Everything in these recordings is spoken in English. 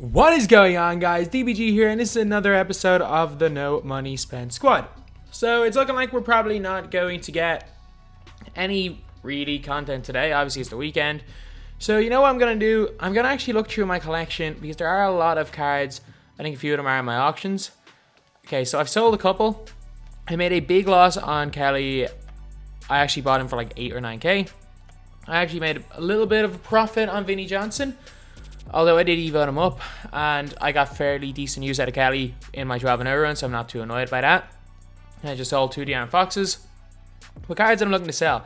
What is going on, guys? DBG here, and this is another episode of the No Money Spent Squad. So it's looking like we're probably not going to get any really content today. Obviously, it's the weekend. So you know what I'm going to do? I'm going to actually look through my collection because there are a lot of cards. I think a few of them are in my auctions. Okay, so I've sold a couple. I made a big loss on Kelly. I actually bought him for like 8 or 9k. I actually made a little bit of a profit on Vinny Johnson. Although I did evo him up, and I got fairly decent use out of Kelly in my 12-0 run, so I'm not too annoyed by that. I just sold 2 De'Aaron Foxes. What cards I'm looking to sell?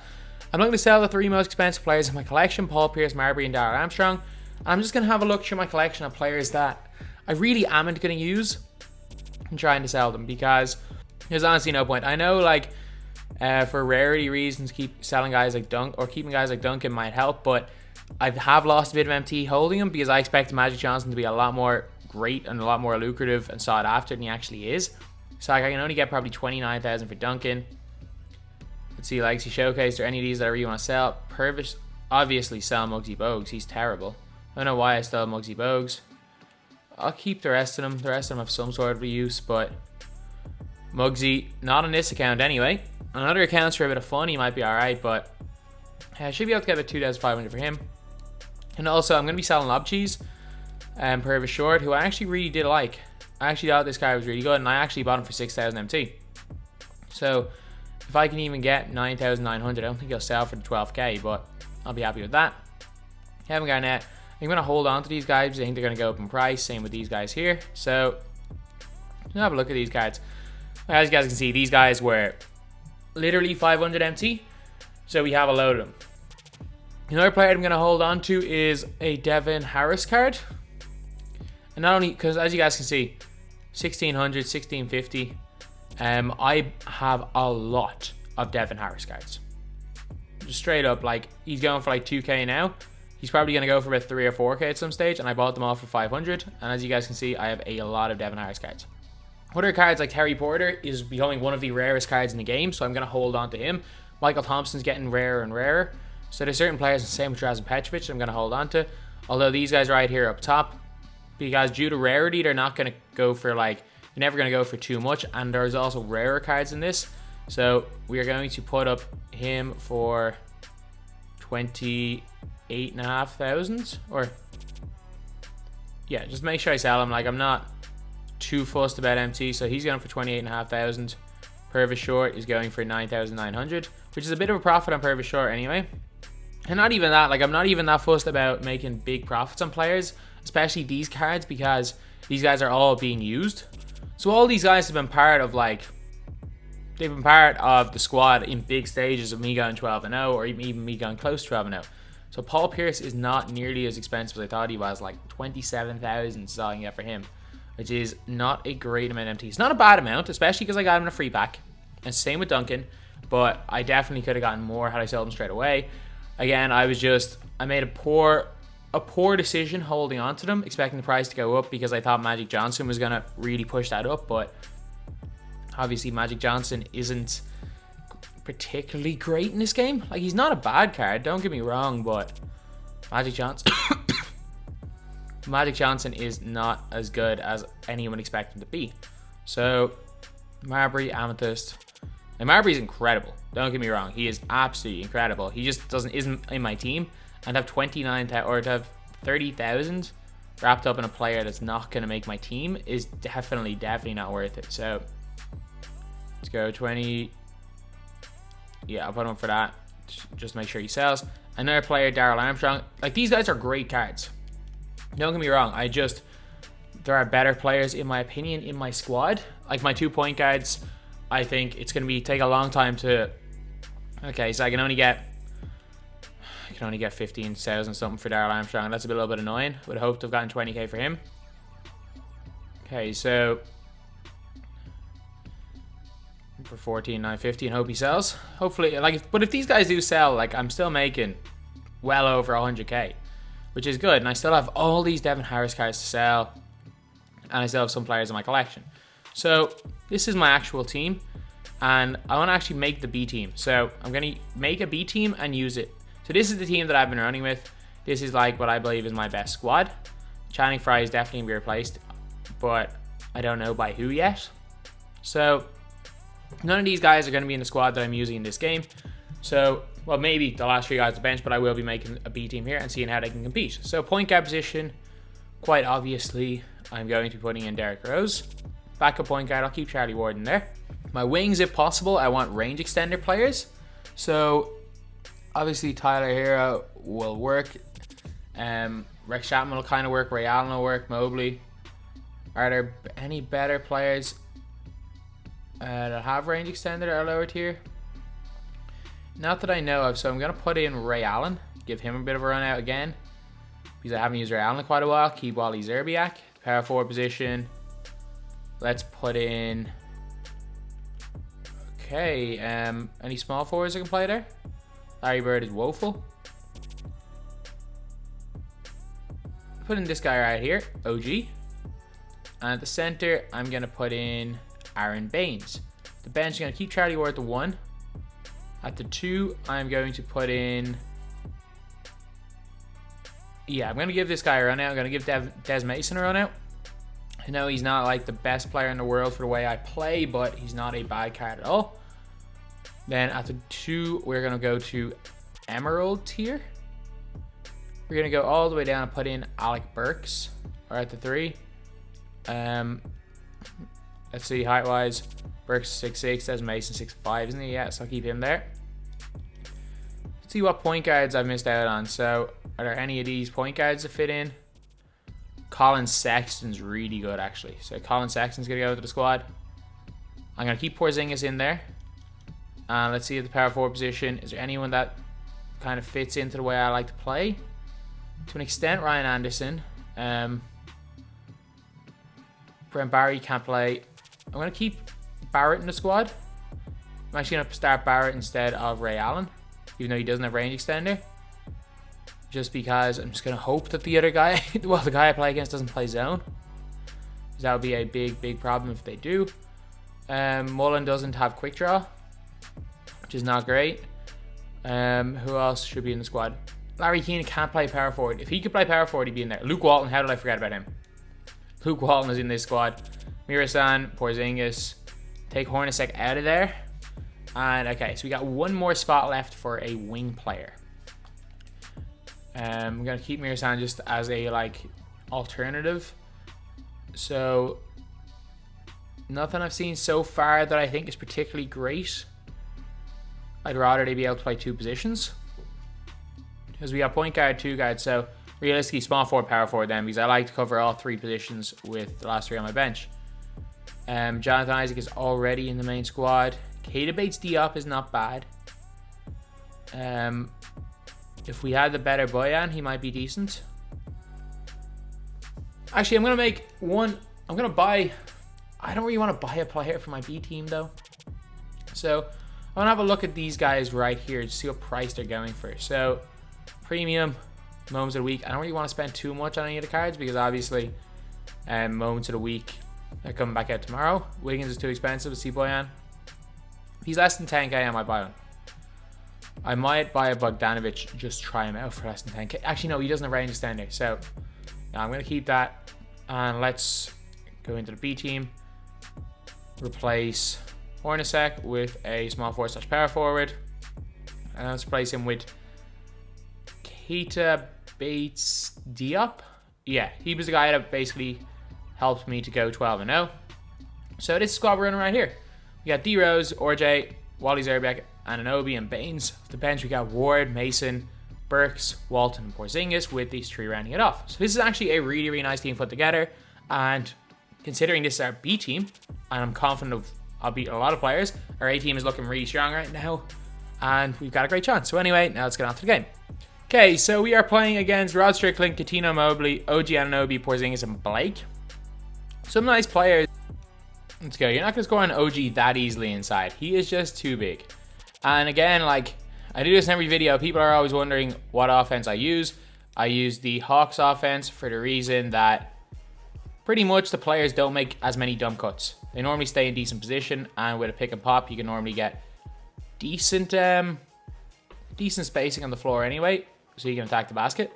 I'm looking to sell the 3 most expensive players in my collection, Paul Pierce, Marbury, and Darrell Armstrong. And I'm just going to have a look through my collection of players that I really am going to use and trying to sell them, because there's honestly no point. I know, like, for rarity reasons, keep selling guys like keeping guys like Duncan might help, but I have lost a bit of MT holding him because I expected Magic Johnson to be a lot more great and a lot more lucrative and sought after than he actually is. So like, I can only get probably 29,000 for Duncan. Let's see, Legacy Showcase or any of these that I really want to sell. Purvis, obviously sell Muggsy Bogues. He's terrible. I don't know why I still have Muggsy Bogues. I'll keep the rest of them. The rest of them have some sort of use, but Muggsy, not on this account anyway. On other accounts for a bit of fun, he might be alright, but I should be able to get about 2,500 for him. And also, I'm going to be selling Lob Cheese and Purvis Short, who I actually really did like. I actually thought this guy was really good, and I actually bought him for 6,000 MT. So, if I can even get 9,900, I don't think he'll sell for the 12k, but I'll be happy with that. Kevin Garnett, I'm going to hold on to these guys because I think they're going to go up in price. Same with these guys here. So, have a look at these cards. As you guys can see, these guys were literally 500 MT. So we have a load of them. Another player I'm going to hold on to is a Devin Harris card. And not only, because as you guys can see, 1600, 1650. I have a lot of Devin Harris cards. Just straight up, like, he's going for like 2k now. He's probably going to go for about 3 or 4k at some stage. And I bought them all for 500. And as you guys can see, I have a lot of Devin Harris cards. Other cards like Terry Porter is becoming one of the rarest cards in the game. So I'm going to hold on to him. Michael Thompson's getting rarer and rarer. So there's certain players, the same with Drazen Petrovic, I'm going to hold on to. Although these guys right here up top, because due to rarity, they're not going to go for like, you're never going to go for too much. And there's also rarer cards in this. So we are going to put up him for 28,500. Or, yeah, just make sure I sell him. Like, I'm not too fussed about MT. So he's going for 28,500. Purvis Short is going for 9,900, which is a bit of a profit on Purvis Short anyway. And not even that, like, I'm not even that fussed about making big profits on players, especially these cards, because these guys are all being used. So all these guys have been part of, like, they've been part of the squad in big stages of me going 12-0 or even me going close to 12-0. So Paul Pierce is not nearly as expensive as I thought he was, like 27,000 selling it for him, which is not a great amount of MT. It's not a bad amount, especially because I got him in a free pack. And same with Duncan, but I definitely could have gotten more had I sold him straight away. Again, I made a poor decision holding on to them, expecting the price to go up because I thought Magic Johnson was going to really push that up, but obviously Magic Johnson isn't particularly great in this game. Like, he's not a bad card, don't get me wrong, but Magic Johnson Magic Johnson is not as good as anyone expected him to be. So, Marbury, Amethyst. And Marbury's incredible. Don't get me wrong. He is absolutely incredible. He just isn't in my team. And to have 29,000 or to have 30,000 wrapped up in a player that's not going to make my team is definitely not worth it. So, let's go 20. Yeah, I'll put him up for that. Just make sure he sells. Another player, Darrell Armstrong. Like, these guys are great cards. Don't get me wrong, there are better players in my opinion in my squad. Like my 2 point guards, I think it's going to take a long time to, okay, so I can only get 15,000 something for Darrell Armstrong. That's a little bit annoying. Would have hoped to have gotten 20k for him. Okay, so for 14,950 and hope he sells. Hopefully, like, but if these guys do sell, like, I'm still making well over 100k. Which is good, and I still have all these Devin Harris cards to sell, and I still have some players in my collection. So this is my actual team, and I want to actually make the B team. So I'm going to make a B team and use it. So this is the team that I've been running with. This is like what I believe is my best squad. Channing Frye is definitely going to be replaced, but I don't know by who yet. So none of these guys are going to be in the squad that I'm using in this game. So, well, maybe the last 3 guys on the bench, but I will be making a B team here and seeing how they can compete. So point guard position, quite obviously, I'm going to be putting in Derrick Rose. Backup point guard, I'll keep Charlie Ward in there. My wings, if possible, I want range extender players. So obviously Tyler Hero will work. Rex Chapman will kind of work. Ray Allen will work. Mobley. Are there any better players that have range extender at a lower tier? Not that I know of. So I'm going to put in Ray Allen. Give him a bit of a run out again, because I haven't used Ray Allen in quite a while. Keep Wally Zerbiak. Power forward position. Let's put in... Okay, any small forwards I can play there? Larry Bird is woeful. Put in this guy right here, OG. And at the center, I'm going to put in Aaron Baines. The bench is going to keep Charlie Ward at the 1. At the 2, I'm going to put in... Yeah, I'm going to give this guy a run out. I'm going to give Des Mason a run out. I know he's not like the best player in the world for the way I play, but he's not a bad card at all. Then at the 2, we're going to go to Emerald tier. We're going to go all the way down and put in Alec Burks. Or at the 3. Let's see, height-wise. Burks 6'6", Des Mason 6'5", isn't he? Yeah, so I'll keep him there. Let's see what point guards I've missed out on. So, are there any of these point guards that fit in? Colin Sexton's really good, actually. So Colin Sexton's going to go to the squad. I'm going to keep Porzingis in there. And let's see at the power forward position. Is there anyone that kind of fits into the way I like to play? To an extent, Ryan Anderson. Brent Barry can't play. I'm going to keep Barrett in the squad. I'm actually going to start Barrett instead of Ray Allen, even though he doesn't have range extender. Just because I'm just going to hope that the other guy, well, the guy I play against doesn't play zone. Because that would be a big problem if they do. Mullen doesn't have quick draw, which is not great. Who else should be in the squad? Larry Keane can't play power forward. If he could play power forward, he'd be in there. Luke Walton, how did I forget about him? Luke Walton is in this squad. Mirasan, Porzingis. Take Hornacek out of there. And okay, so we got one more spot left for a wing player. I'm going to keep Mirasan just as a, like, alternative. So, nothing I've seen so far that I think is particularly great. I'd rather they be able to play 2 positions. Because we got point guard, 2 guard, so realistically small forward, power forward then, because I like to cover all 3 positions with the last 3 on my bench. Jonathan Isaac is already in the main squad. Keita Bates-Diop is not bad. If we had the better Boyan, he might be decent. Actually, I'm going to make one... I'm going to buy... I don't really want to buy a player for my B team, though. So, I want to have a look at these guys right here to see what price they're going for. So, premium, moments of the week. I don't really want to spend too much on any of the cards because, obviously, moments of the week are coming back out tomorrow. Wiggins is too expensive to see Boyan. If he's less than 10k, I might buy one. I might buy a Bogdanovic, just try him out for less than 10k. Actually, no, he doesn't have range extender. So, yeah, I'm going to keep that. And let's go into the B team. Replace Hornacek with a small forward / power forward. And let's replace him with Keita Bates-Diop. Yeah, he was the guy that basically helped me to go 12-0. So this is squad we're running right here. We got D Rose, RJ, Wally Zerbiak, Anunoby, and Baines. Off the bench, we got Ward, Mason, Burks, Walton, and Porzingis, with these 3 rounding it off. So this is actually a really nice team put together. And considering this is our B team, and I'm confident I'll beat a lot of players, our A team is looking really strong right now. And we've got a great chance. So anyway, now let's get on to the game. Okay, so we are playing against Rod Strickland, Coutinho Mobley, OG Anunoby, Porzingis, and Blake. Some nice players. Let's go. You're not going to score on OG that easily inside. He is just too big. And again, like, I do this in every video. People are always wondering what offense I use. I use the Hawks offense for the reason that pretty much the players don't make as many dumb cuts. They normally stay in decent position, and with a pick and pop, you can normally get decent spacing on the floor anyway, so you can attack the basket.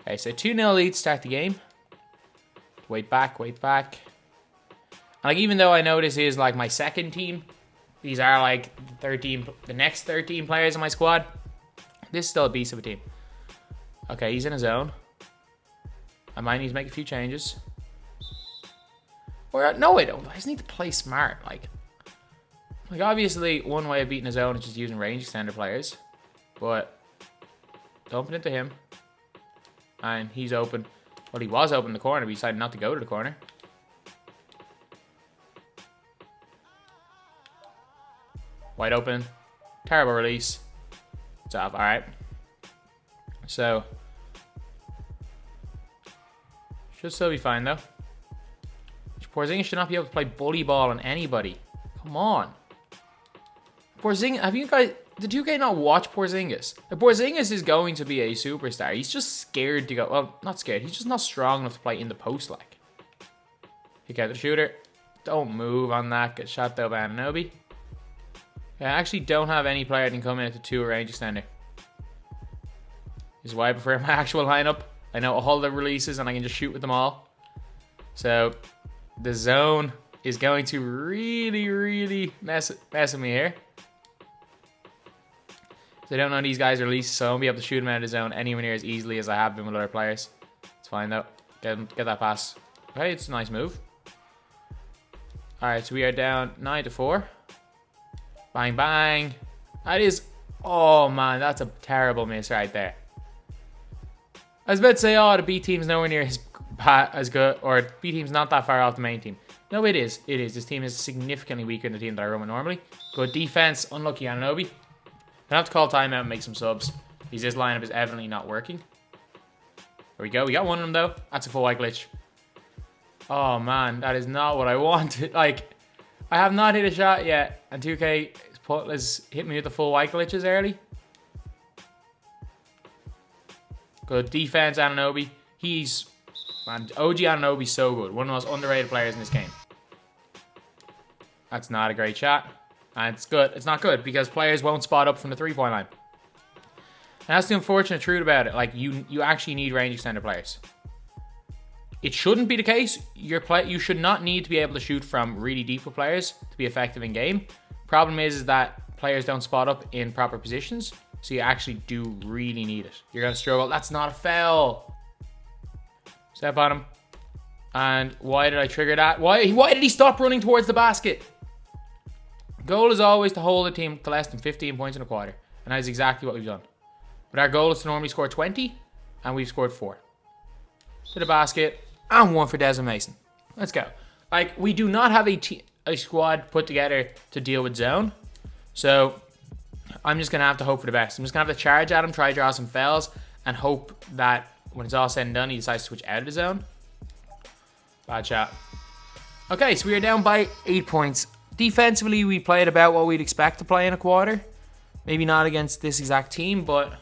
Okay, so 2-0 lead to start the game. Wait back, wait back. And like, even though I know this is like my second team, these are like the next 13 players in my squad, this is still a beast of a team. Okay, he's in a zone. I might need to make a few changes. Or no, I don't. I just need to play smart. Like obviously, one way of beating a zone is just using range extender players. But dumping it to him. And he's open. Well, he was open in the corner, but he decided not to go to the corner. Wide open. Terrible release. It's off. Alright. So. Should still be fine, though. Porzingis should not be able to play bully ball on anybody. Come on. Porzingis, have you guys... Did 2K not watch Porzingis? Like, Porzingis is going to be a superstar. He's just scared to go... Well, not scared. He's just not strong enough to play in the post, like. Kick out the shooter. Don't move on that. Get shot, though, by Anunoby. Yeah, I actually don't have any player that can come in at the 2 range extender. This is why I prefer my actual lineup. I know all the releases, and I can just shoot with them all. So... the zone is going to really mess with me here. So I don't know these guys' releases, so I won't be able to shoot them out of the zone anywhere near as easily as I have been with other players. It's fine though. Get that pass. Okay, it's a nice move. Alright, so we are down 9-4. Bang, bang. That is... oh man, that's a terrible miss right there. I was about to say, oh, the B team's nowhere near as good, or B team's not that far off the main team. No, it is. It is. This team is significantly weaker than the team that I run with normally. Good defense. Unlucky Anunoby. I have to call timeout and make some subs, because this lineup is evidently not working. There we go. We got one of them, though. That's a full white glitch. Oh, man. That is not what I wanted. Like, I have not hit a shot yet, and 2K has hit me with the full white glitches early. Good defense, Anunoby. He's... man, OG Anunoby's so good. One of the most underrated players in this game. That's not a great shot. And it's good. It's not good because players won't spot up from the 3-point line. And that's the unfortunate truth about it. Like, you actually need range extender players. It shouldn't be the case. You should not need to be able to shoot from really deep with players to be effective in game. Problem is that players don't spot up in proper positions. So you actually do really need it. You're going to struggle. That's not a foul. Step on him. And why did I trigger that? Why did he stop running towards the basket? Goal is always to hold a team to less than 15 points in a quarter. And that is exactly what we've done. But our goal is to normally score 20. And we've scored 4. To the basket. And 1 for Desmond Mason. Let's go. Like, we do not have a squad put together to deal with zone. So, I'm just going to have to hope for the best. I'm just going to have to charge at him, try to draw some fouls, and hope that when it's all said and done, he decides to switch out of the zone. Bad shot. Okay, so we are down by 8 points. Defensively, we played about what we'd expect to play in a quarter. Maybe not against this exact team, but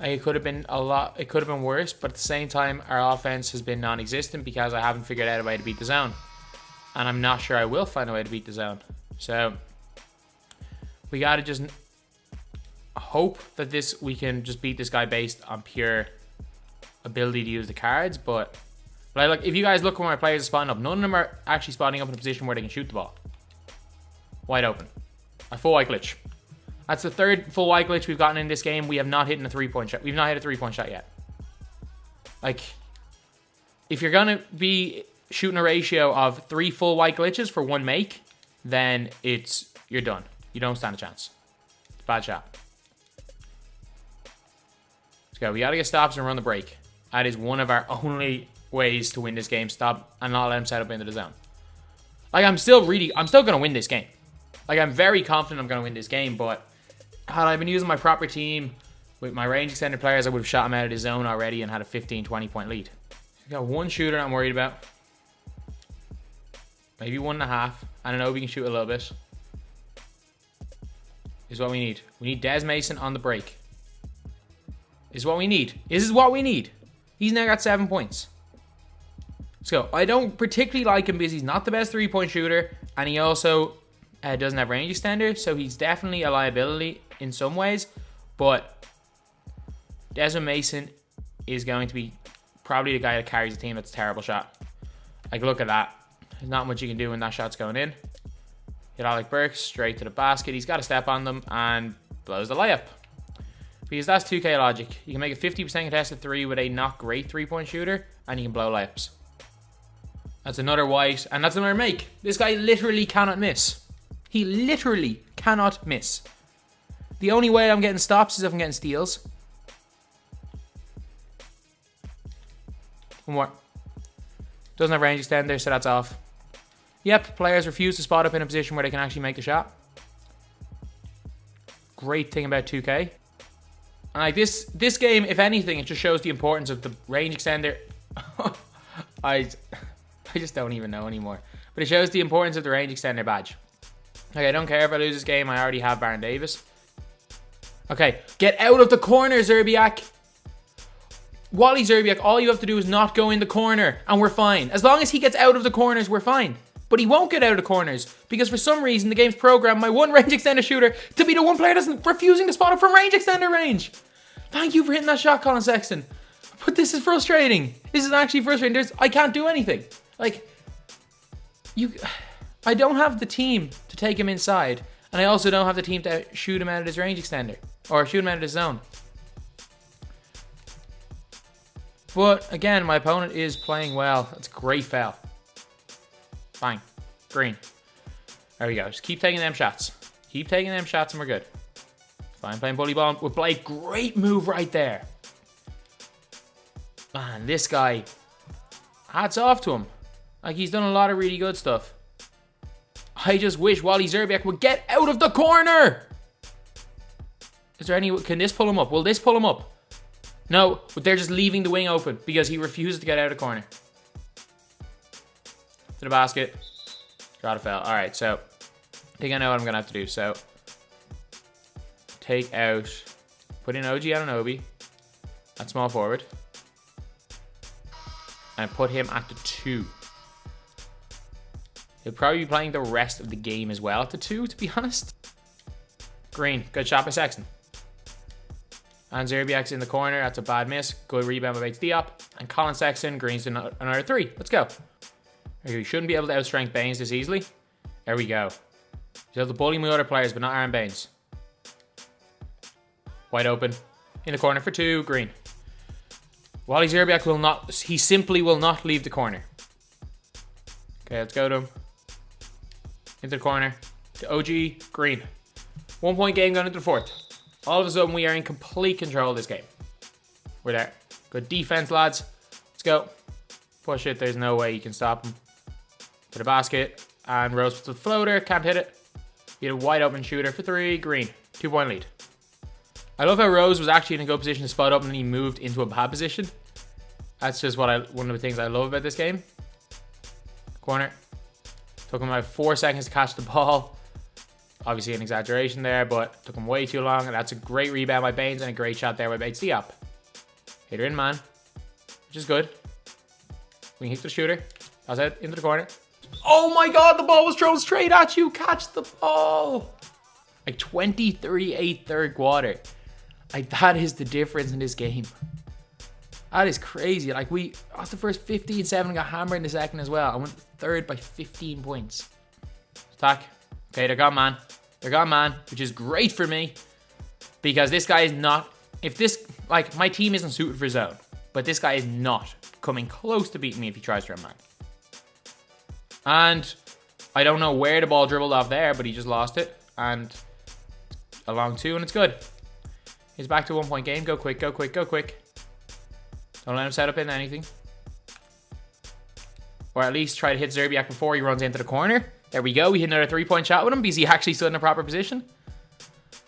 it could have been a lot. It could have been worse, but at the same time, our offense has been non-existent because I haven't figured out a way to beat the zone. And I'm not sure I will find a way to beat the zone. So, we got to just hope that we can just beat this guy based on pure ability to use the cards. But like, if you guys look where my players are spotting up, none of them are actually spotting up in a position where they can shoot the ball. Wide open. A full white glitch. That's the 3rd full white glitch we've gotten in this game. We have not hit a 3-point shot. We've not hit a 3-point shot yet. Like, if you're going to be shooting a ratio of 3 full white glitches for 1 make, then you're done. You don't stand a chance. It's a bad shot. Let's go. We got to get stops and run the break. That is one of our only ways to win this game. Stop and not let him set up into the zone. Like, I'm still going to win this game. Like, I'm very confident I'm going to win this game, but had I been using my proper team with my range extended players, I would have shot him out of the zone already and had a 15, 20-point lead. We got 1 shooter I'm worried about. Maybe 1.5. I don't know if we can shoot a little bit. Is what we need. We need Des Mason on the break. Is what we need. This is what we need. He's now got 7 points. Let's go. I don't particularly like him because he's not the best 3-point shooter, and he also doesn't have range extender, so he's definitely a liability in some ways. But Desmond Mason is going to be probably the guy that carries the team. That's a terrible shot. Like, look at that. There's not much you can do when that shot's going in. Hit Alec Burks straight to the basket. He's got to step on them and blows the layup. Because that's 2K logic. You can make a 50% contested 3 with a not great 3-point shooter, and you can blow layups. That's another white, and that's another make. This guy literally cannot miss. He literally cannot miss. The only way I'm getting stops is if I'm getting steals. One more. Doesn't have range extender, so that's off. Yep, players refuse to spot up in a position where they can actually make the shot. Great thing about 2K. And like this game, if anything, it just shows the importance of the range extender. I just don't even know anymore. But it shows the importance of the range extender badge. Okay, I don't care if I lose this game. I already have Baron Davis. Okay, get out of the corner, Zerbiak. Wally Zerbiak, all you have to do is not go in the corner, and we're fine. As long as he gets out of the corners, we're fine. But he won't get out of the corners, because for some reason, the game's programmed my one range extender shooter to be the one player that's refusing to spot up from range extender range. Thank you for hitting that shot, Colin Sexton. But this is frustrating. This is actually frustrating. I can't do anything. Like, I don't have the team to take him inside, and I also don't have the team to shoot him out of his range extender, or shoot him out of his zone. But again, my opponent is playing well. That's a great foul. Fine. Green. There we go. Just keep taking them shots. Keep taking them shots and we're good. Fine, playing bully ball with Blake. Great move right there. Man, this guy. Hats off to him. Like, he's done a lot of really good stuff. I just wish Wally Zerbiak would get out of the corner. Is there any... Can this pull him up? Will this pull him up? No, but they're just leaving the wing open because he refuses to get out of the corner. To the basket. Draw the foul. All right, so I think I know what I'm going to have to do. So take out, put in OG Anunoby at small forward. And put him at the 2. He'll probably be playing the rest of the game as well at the 2, to be honest. Green, good shot by Sexton. And Zerbiak's in the corner. That's a bad miss. Good rebound by Bates Diop. And Colin Sexton, Green's another 3. Let's go. You shouldn't be able to outstrength Baines this easily. There we go. You have to bully my other players, but not Aaron Baines. Wide open. In the corner for 2. Green. Wally Zerbiak will not... He simply will not leave the corner. Okay, let's go to him. Into the corner. To OG. Green. 1 point game going into the 4th. All of a sudden, we are in complete control of this game. We're there. Good defense, lads. Let's go. Push it. There's no way you can stop him. To the basket. And Rose with the floater. Can't hit it. He had a wide open shooter for 3. Green. 2 point lead. I love how Rose was actually in a good position to spot up and then he moved into a bad position. That's just one of the things I love about this game. Corner. Took him about 4 seconds to catch the ball. Obviously an exaggeration there, but took him way too long. And that's a great rebound by Baines and a great shot there by Bates Diop. Hit her in, man. Which is good. We can hit the shooter. Outside, into the corner. Oh my god, the ball was thrown straight at you. Catch the ball. Like 23-8 third quarter. Like, that is the difference in this game. That is crazy. Like, we lost the first 15-7 and got hammered in the second as well. I went third by 15 points. Attack. Okay, they're gone, man. They're gone, man. Which is great for me. Because this guy is not... If this... Like, my team isn't suited for zone. But this guy is not coming close to beating me if he tries to run man. And I don't know where the ball dribbled off there, but he just lost it. And a long 2, and it's good. He's back to 1 point game. Go quick, go quick, go quick. Don't let him set up in anything. Or at least try to hit Zerbiak before he runs into the corner. There we go. We hit another 3-point shot with him because he actually stood in a proper position.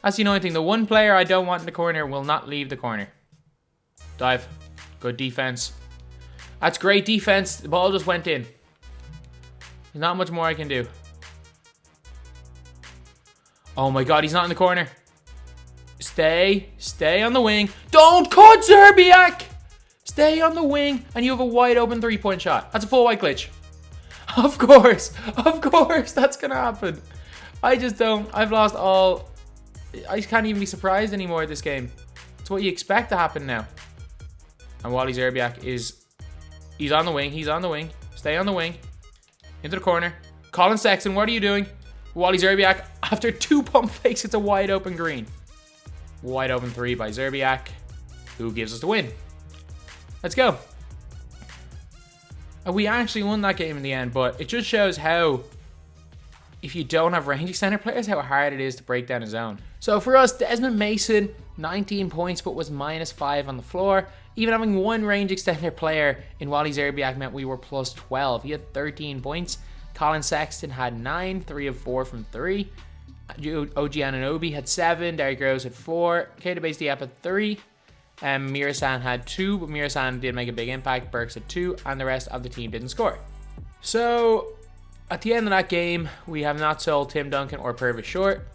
That's the annoying thing. The one player I don't want in the corner will not leave the corner. Dive. Good defense. That's great defense. The ball just went in. There's not much more I can do. Oh my god, he's not in the corner. Stay on the wing. Don't cut Zerbiak! Stay on the wing, and you have a wide open 3-point shot. That's a full white glitch. Of course, that's gonna happen. I just don't. I've lost all. I can't even be surprised anymore at this game. It's what you expect to happen now. And Wally Zerbiak he's on the wing. He's on the wing. Stay on the wing. Into the corner. Colin Sexton, what are you doing? Wally Zerbiak, after 2 pump fakes, it's a wide open green. Wide open 3 by Zerbiak, who gives us the win. Let's go. And we actually won that game in the end, but it just shows how, if you don't have range extender players, how hard it is to break down a zone. So for us, Desmond Mason, 19 points, but was -5 on the floor. Even having 1 range extender player in Wally Zerbiak meant we were plus 12. He had 13 points. Colin Sexton had 9, 3 of 4 from 3. OG Anunoby had 7. Derrick Rose had 4. Keita Diop had 3. Mirasan had 2, but Mirasan did make a big impact. Burks had 2, and the rest of the team didn't score. So at the end of that game, we have not sold Tim Duncan or Purvis Short.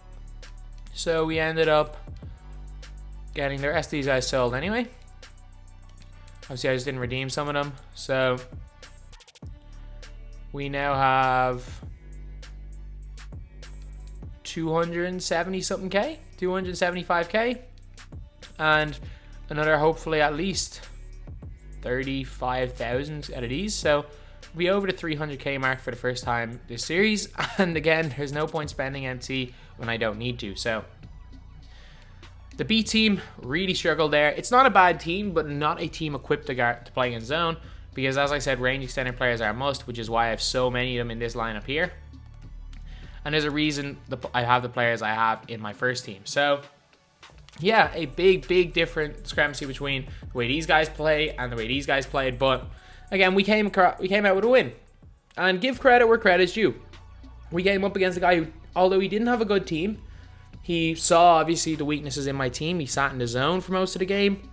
So we ended up getting the rest of these guys sold anyway. Obviously, I just didn't redeem some of them. So we now have 270 something K, 275K, and another hopefully at least 35,000 out of these. So we'll be over the 300K mark for the first time this series. And again, there's no point spending MT when I don't need to. So the B team really struggled there. It's not a bad team, but not a team equipped to play in zone. Because as I said, range extender players are a must, which is why I have so many of them in this lineup here. And there's a reason I have the players I have in my first team. So yeah, a big different discrepancy between the way these guys play and the way these guys played. But again, we came out with a win. And give credit where credit's due. We came up against a guy who, although he didn't have a good team, he saw obviously the weaknesses in my team. He sat in the zone for most of the game.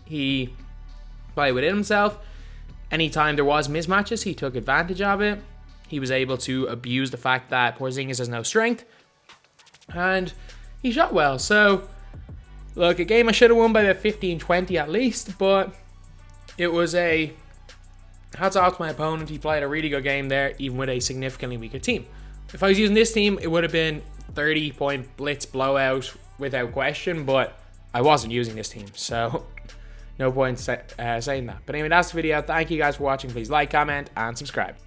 He played within himself. Anytime there was mismatches, he took advantage of it. He was able to abuse the fact that Porzingis has no strength. And he shot well. So, look, a game I should have won by about 15-20 at least. But it was a hats off to my opponent. He played a really good game there, even with a significantly weaker team. If I was using this team, it would have been 30-point blitz blowout without question. But I wasn't using this team. So no point saying that. But anyway, that's the video. Thank you guys for watching. Please like, comment, and subscribe.